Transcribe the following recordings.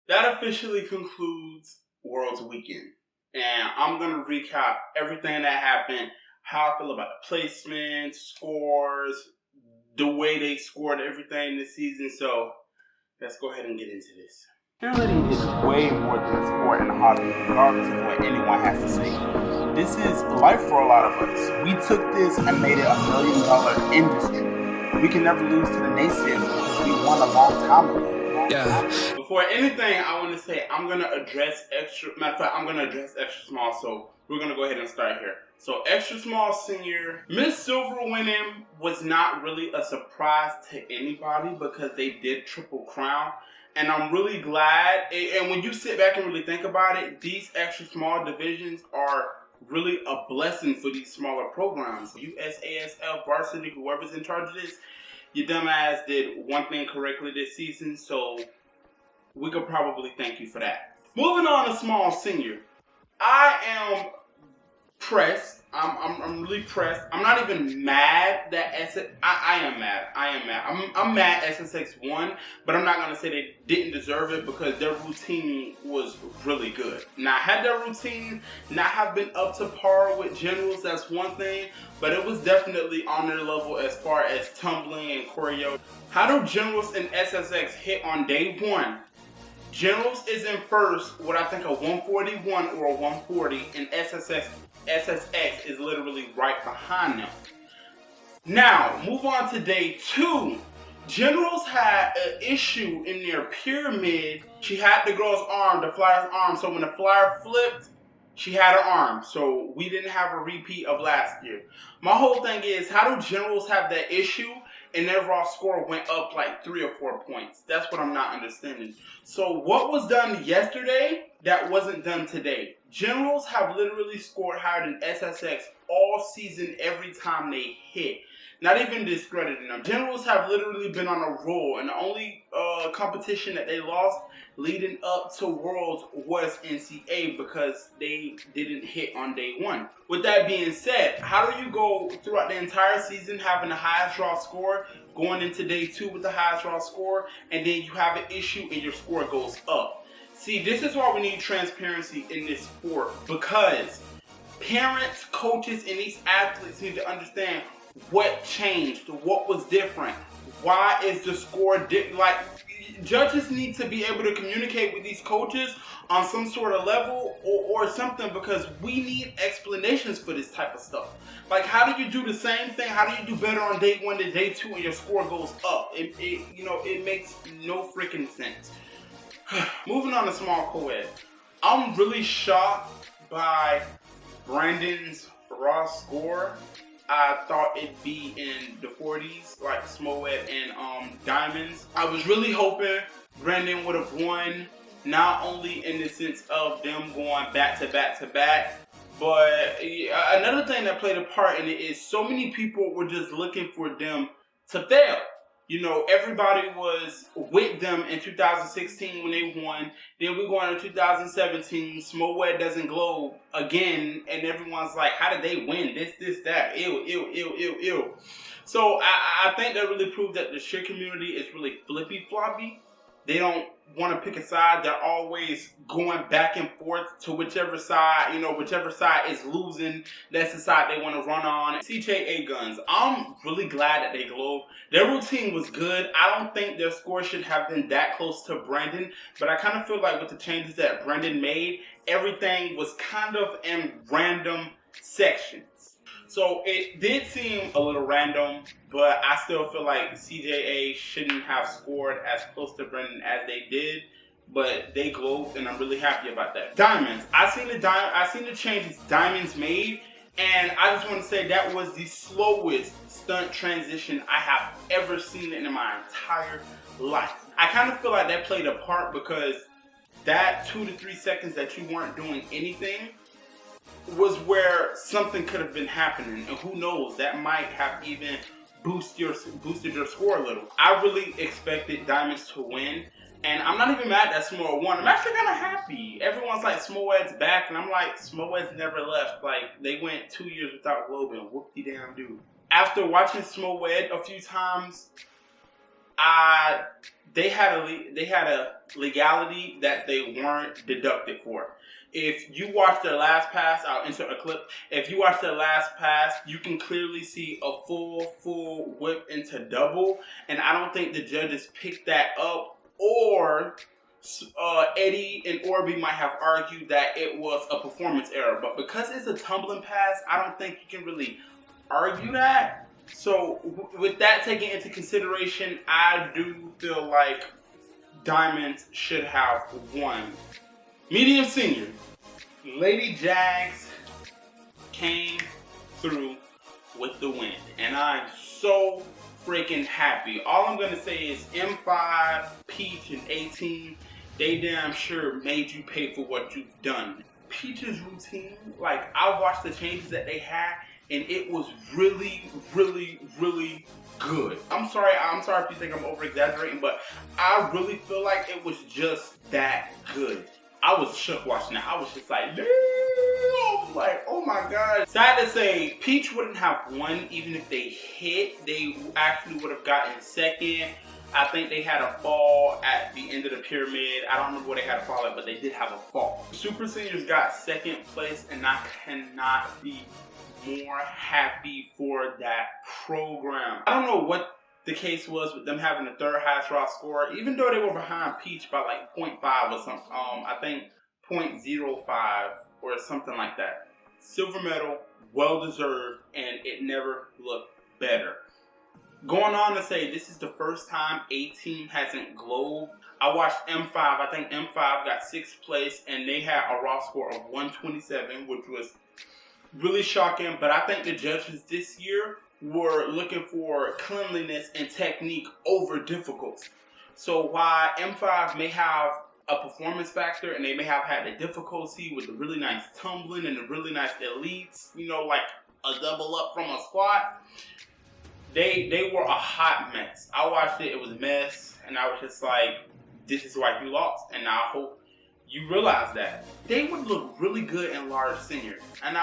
that officially concludes Worlds Weekend. And I'm going to recap everything that happened, how I feel about the placements, scores, the way they scored everything this season. So let's go ahead and get into this. Cheerleading is way more than a sport and a hobby, regardless of what anyone has to say. This is life for a lot of us. We took this and made it $1 million industry. We can never lose to the naysayers because we won a long time ago. Yeah. Before anything, I want to say I'm going to address I'm going to address extra small, so we're going to go ahead and start here. So extra small senior, Miss Silver winning was not really a surprise to anybody because they did Triple Crown. And I'm really glad, and when you sit back and really think about it, these extra small divisions are really a blessing for these smaller programs. USASL varsity, whoever's in charge of this, your dumbass did one thing correctly this season, so we could probably thank you for that. Moving on to small senior, I am pressed. I'm really pressed. I'm not even mad that I am mad. I'm mad SSX won, but I'm not gonna say they didn't deserve it because their routine was really good. Now, had their routine not have been up to par with Generals, that's one thing, but it was definitely on their level as far as tumbling and choreo. How do Generals and SSX hit on day one? Generals is in first with I think a 141 or a 140, and SSX is literally right behind them. Now, move on to day two. Generals had an issue in their pyramid. She had the girl's arm, the flyer's arm, so when the flyer flipped, she had her arm. So we didn't have a repeat of last year. My whole thing is, how do Generals have that issue and their raw score went up like 3 or 4 points? That's what I'm not understanding. So what was done yesterday that wasn't done today? Generals have literally scored higher than SSX all season every time they hit. Not even discrediting them. Generals have literally been on a roll, and the only competition that they lost leading up to Worlds was NCA because they didn't hit on day one. With that being said, how do you go throughout the entire season having the highest raw score, going into day two with the highest raw score, and then you have an issue and your score goes up? See, this is why we need transparency in this sport, because parents, coaches, and these athletes need to understand what changed, what was different, why is the score like judges need to be able to communicate with these coaches on some sort of level or something, because we need explanations for this type of stuff. Like, how do you do the same thing? How do you do better on day one than day two and your score goes up? It makes no freaking sense. Moving on to small co-ed, I'm really shocked by Brandon's raw score. I thought it'd be in the 40s, like smoed and diamonds. I was really hoping Brandon would have won, not only in the sense of them going back to back to back, but another thing that played a part in it is so many people were just looking for them to fail. You know, everybody was with them in 2016 when they won. Then we go into 2017, smoed doesn't glow again, and everyone's like, how did they win? This, that, ew. So I think that really proved that the cheer community is really flippy-floppy. They don't want to pick a side. They're always going back and forth to whichever side, whichever side is losing, that's the side they want to run on. CJA Guns, I'm really glad that they glowed. Their routine was good. I don't think their score should have been that close to Brandon, but I kind of feel like with the changes that Brandon made, everything was kind of in random sections. So it did seem a little random, but I still feel like CJA shouldn't have scored as close to Brendan as they did, but they glowed, and I'm really happy about that. Diamonds, I seen the changes Diamonds made, and I just want to say that was the slowest stunt transition I have ever seen in my entire life. I kind of feel like that played a part because that 2 to 3 seconds that you weren't doing anything was where something could have been happening, and who knows, that might have even boosted your score a little. I really expected Diamonds to win, and I'm not even mad that Smoed won. I'm actually kind of happy. Everyone's like, Smoed's back, and I'm like, Smoed's never left. Like, they went 2 years without globing. Whoop-de-damn-do. After watching Smoed a few times, They had a legality that they weren't deducted for. If you watch their last pass, I'll insert a clip. If you watch their last pass, you can clearly see a full whip into double, and I don't think the judges picked that up, or Eddie and Orby might have argued that it was a performance error. But because it's a tumbling pass, I don't think you can really argue that. So with that taken into consideration, I do feel like Diamonds should have won. Medium senior, Lady Jags came through with the win, and I'm so freaking happy. All I'm gonna say is M5, Peach, and 18, they damn sure made you pay for what you've done. Peach's routine, like, I watched the changes that they had, and it was really good. I'm sorry if you think I'm over exaggerating, but I really feel like it was just that good. I was shook watching that. I was just like, damn! Like, oh my god. Sad to say, Peach wouldn't have won even if they hit. They actually would have gotten second. I think they had a fall at the end of the pyramid. I don't remember where they had a fall at, but they did have a fall. Super Seniors got second place, and I cannot be more happy for that program. I don't know what the case was with them having the third highest raw score, even though they were behind Peach by like 0.5 or something. I think 0.05 or something like that. Silver medal, well deserved, and it never looked better. Going on to say this is the first time a team hasn't glowed. I watched M5. I think M5 got 6th place, and they had a raw score of 127, which was really shocking. But I think the judges this year were looking for cleanliness and technique over difficulty. So while M5 may have a performance factor and they may have had the difficulty with the really nice tumbling and the really nice elites, you know, like a double up from a squat, they were a hot mess. I watched it, it was a mess, and I was just like, this is why you lost, and I hope you realize that. They would look really good in large senior. And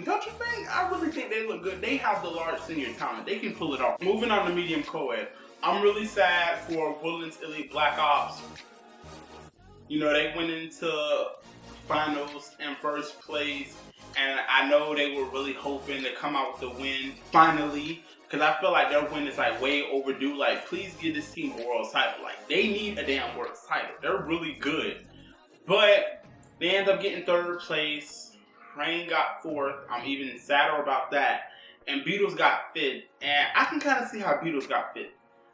don't you think? I really think they look good. They have the large senior talent. They can pull it off. Moving on to medium co-ed. I'm really sad for Woodlands Elite Black Ops. You know, they went into finals in first place. And I know they were really hoping to come out with the win finally. Because I feel like their win is like way overdue. Like, please give this team a world title. Like, they need a damn world title. They're really good. But they end up getting 3rd place. Rain got 4th. I'm even sadder about that. And Beatles got 5th. And I can kind of see how Beatles got 5th.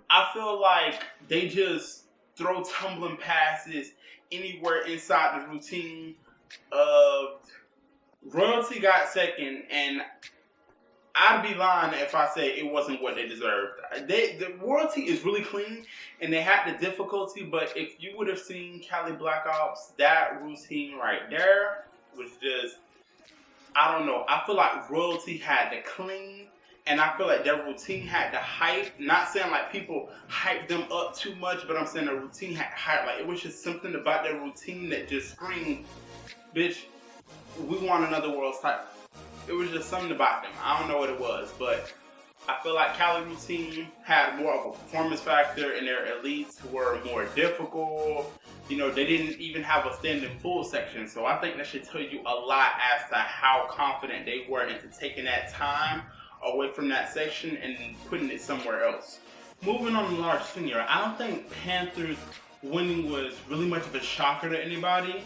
I feel like they just throw tumbling passes anywhere inside the routine. Royalty got 2nd. And I'd be lying if I say it wasn't what they deserved. The Royalty is really clean, and they had the difficulty, but if you would have seen Cali Black Ops, that routine right there was just, I don't know. I feel like Royalty had the clean, and I feel like their routine had the hype. Not saying like people hyped them up too much, but I'm saying their routine had hype. Like, it was just something about their routine that just screamed, bitch, we want another world's title. It was just something about them. I don't know what it was, but I feel like Cali routine had more of a performance factor, and their elites were more difficult. You know, they didn't even have a standing full section, so I think that should tell you a lot as to how confident they were into taking that time away from that section and putting it somewhere else. Moving on to large senior, I don't think Panthers winning was really much of a shocker to anybody.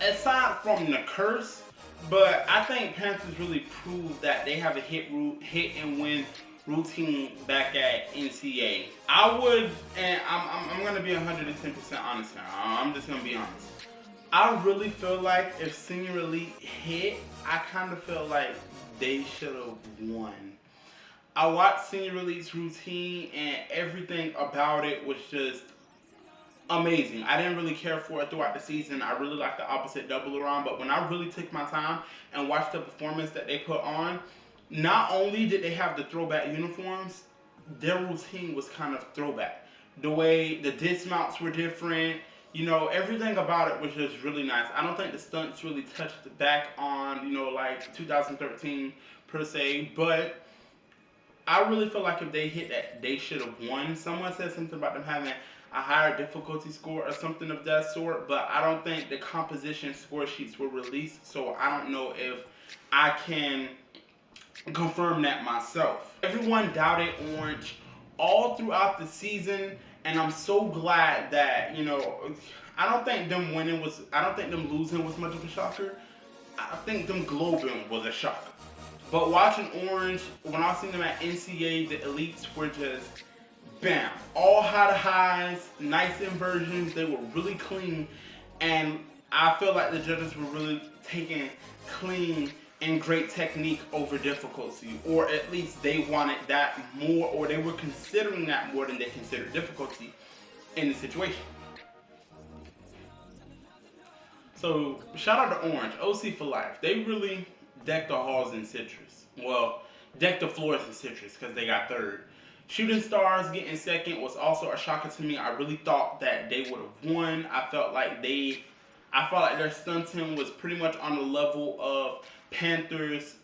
Aside from the curse, but I think Panthers really proved that they have a hit and win routine back at NCA. I would, and I'm gonna be 110% honest now. I'm just gonna be honest. I really feel like if Senior Elite hit, I kind of feel like they should have won. I watched Senior Elite's routine, and everything about it was just amazing. I didn't really care for it throughout the season. I really liked the opposite double around, but when I really took my time and watched the performance that they put on, not only did they have the throwback uniforms, their routine was kind of throwback. The way the dismounts were different, you know, everything about it was just really nice. I don't think the stunts really touched back on, you know, like 2013 per se, but I really feel like if they hit that, they should have won. Someone said something about them having a higher difficulty score or something of that sort, but I don't think the composition score sheets were released, so I don't know if I can confirm that myself. Everyone doubted Orange all throughout the season, and I'm so glad that, you know, I don't think them losing was much of a shocker. I think them globing was a shocker. But watching Orange, when I seen them at NCA, the elites were just bam, all high to highs, nice inversions. They were really clean, and I feel like the judges were really taking clean and great technique over difficulty, or at least they wanted that more, or they were considering that more than they considered difficulty in the situation. So shout out to Orange, OC for life. They really decked the halls in citrus. Well, decked the floors in citrus because they got third. Shooting Stars getting second was also a shocker to me. I really thought that they would have won. I felt like their stunting was pretty much on the level of Panthers,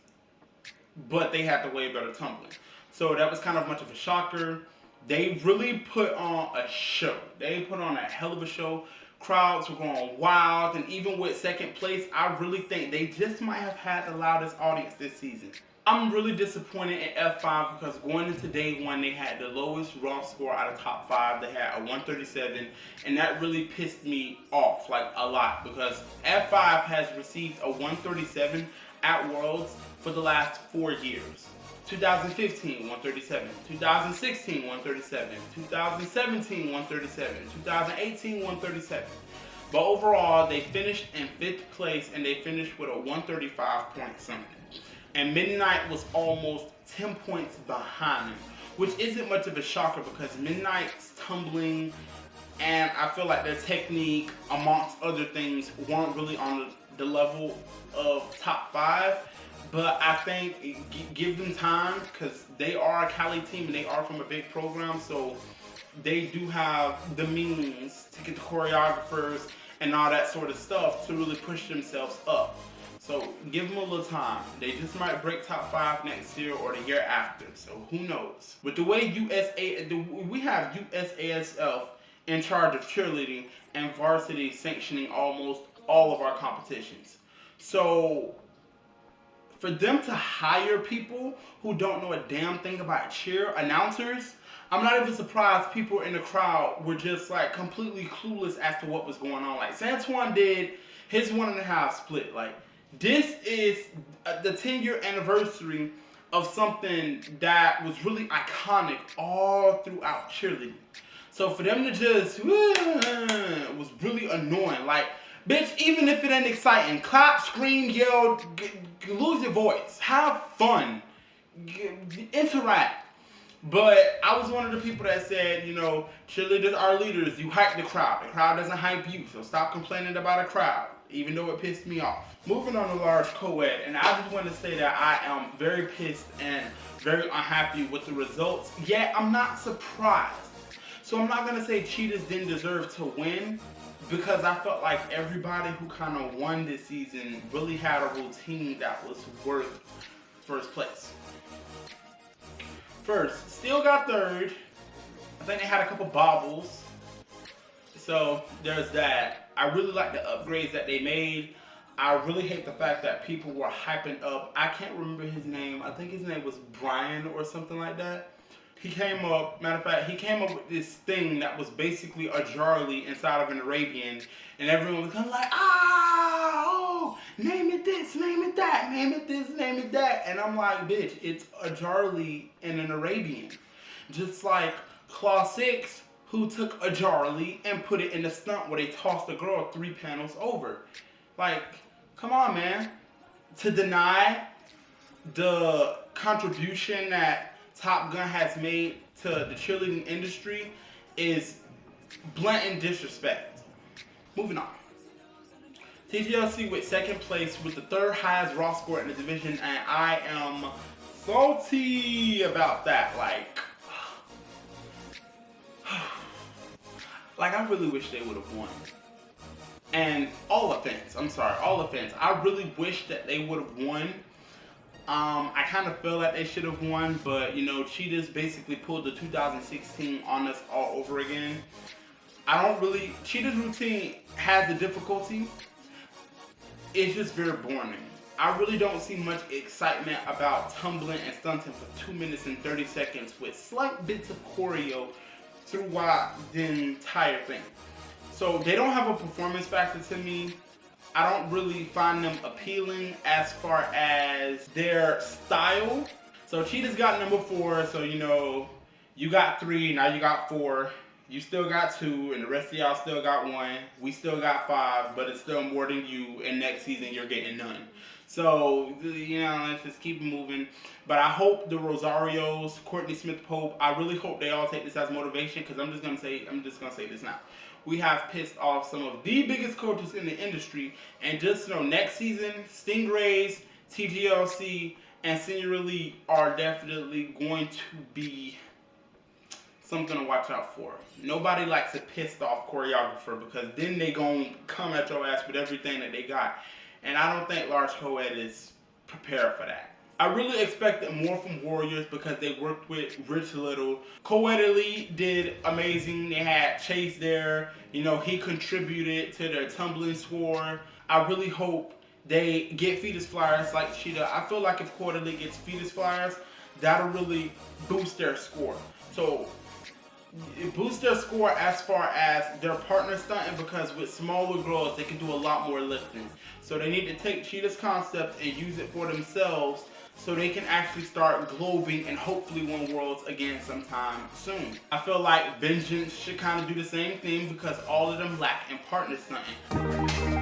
but they had the way better tumbling. So that was kind of much of a shocker. They really put on a show. They put on a hell of a show. Crowds were going wild, and even with second place, I really think they just might have had the loudest audience this season. I'm really disappointed in F5 because going into day one, they had the lowest raw score out of top 5. They had a 137, and that really pissed me off, like, a lot, because F5 has received a 137 at Worlds for the last 4 years. 2015, 137. 2016, 137. 2017, 137. 2018, 137. But overall, they finished in 5th place, and they finished with a 135 point something. And Midnight was almost 10 points behind them, which isn't much of a shocker because Midnight's tumbling and I feel like their technique, amongst other things, weren't really on the level of top 5. But I think give them time because they are a Cali team and they are from a big program, so they do have the means to get the choreographers and all that sort of stuff to really push themselves up. So give them a little time. They just might break top 5 next year or the year after. So who knows? With the way we have USASF in charge of cheerleading and varsity sanctioning almost all of our competitions. So for them to hire people who don't know a damn thing about cheer, announcers, I'm not even surprised people in the crowd were just like completely clueless as to what was going on. Like Santuan did his 1.5 split. Like this is the 10-year anniversary of something that was really iconic all throughout cheerleading. So for them to just was really annoying. Like, bitch, even if it ain't exciting, clap, scream, yell, lose your voice, have fun, interact. But I was one of the people that said, you know, cheerleaders are leaders. You hype the crowd. The crowd doesn't hype you, so stop complaining about a crowd, even though it pissed me off. Moving on to large co-ed, and I just want to say that I am very pissed and very unhappy with the results, yet I'm not surprised. So I'm not going to say Cheetahs didn't deserve to win, because I felt like everybody who kind of won this season really had a routine that was worth first place. First, Steel got third. I think they had a couple bobbles. So there's that. I really like the upgrades that they made. I really hate the fact that people were hyping up. I can't remember his name. I think his name was Brian or something like that. He came up, matter of fact, he came up with this thing that was basically a Charlie inside of an Arabian. And everyone was kind of like, oh, name it this, name it that, name it this, name it that. And I'm like, bitch, it's a Charlie and an Arabian. Just like Claw 6, who took a Charlie and put it in the stunt where they tossed the girl 3 panels over. Like, come on, man. To deny the contribution that Top Gun has made to the cheerleading industry is blatant disrespect. Moving on. TTLC with second place with the 3rd highest raw score in the division, and I am salty about that. Like I really wish they would have won. And all offense, I really wish that they would have won. I kind of feel like they should have won, but you know, Cheetahs basically pulled the 2016 on us all over again. Cheetah's routine has a difficulty. It's just very boring. I really don't see much excitement about tumbling and stunting for 2 minutes and 30 seconds with slight bits of choreo throughout the entire thing. So they don't have a performance factor to me. I don't really find them appealing as far as their style. So Cheetah's got number 4, so you know, you got 3, now you got 4. You still got 2, and the rest of y'all still got 1. We still got 5, but it's still more than you, and next season you're getting none. So, you know, let's just keep moving. But I hope the Rosarios, Courtney Smith Pope, I really hope they all take this as motivation, because I'm just gonna say this now. We have pissed off some of the biggest coaches in the industry, and just know next season, Stingrays, TGLC, and Senior Elite are definitely going to be something to watch out for. Nobody likes a pissed off choreographer, because then they gonna come at your ass with everything that they got. And I don't think Large Co-Ed is prepared for that. I really expected more from Warriors because they worked with Rich Little. Co-Ed Elite did amazing. They had Chase there. You know, he contributed to their tumbling score. I really hope they get fetus flyers like Cheetah. I feel like if Co-Ed Elite gets fetus flyers, that'll really boost their score. So it boosts their score as far as their partner stunting, because with smaller girls they can do a lot more lifting. So they need to take Cheetah's concept and use it for themselves, so they can actually start globing and hopefully win Worlds again sometime soon. I feel like Vengeance should kind of do the same thing, because all of them lack in partner stunting.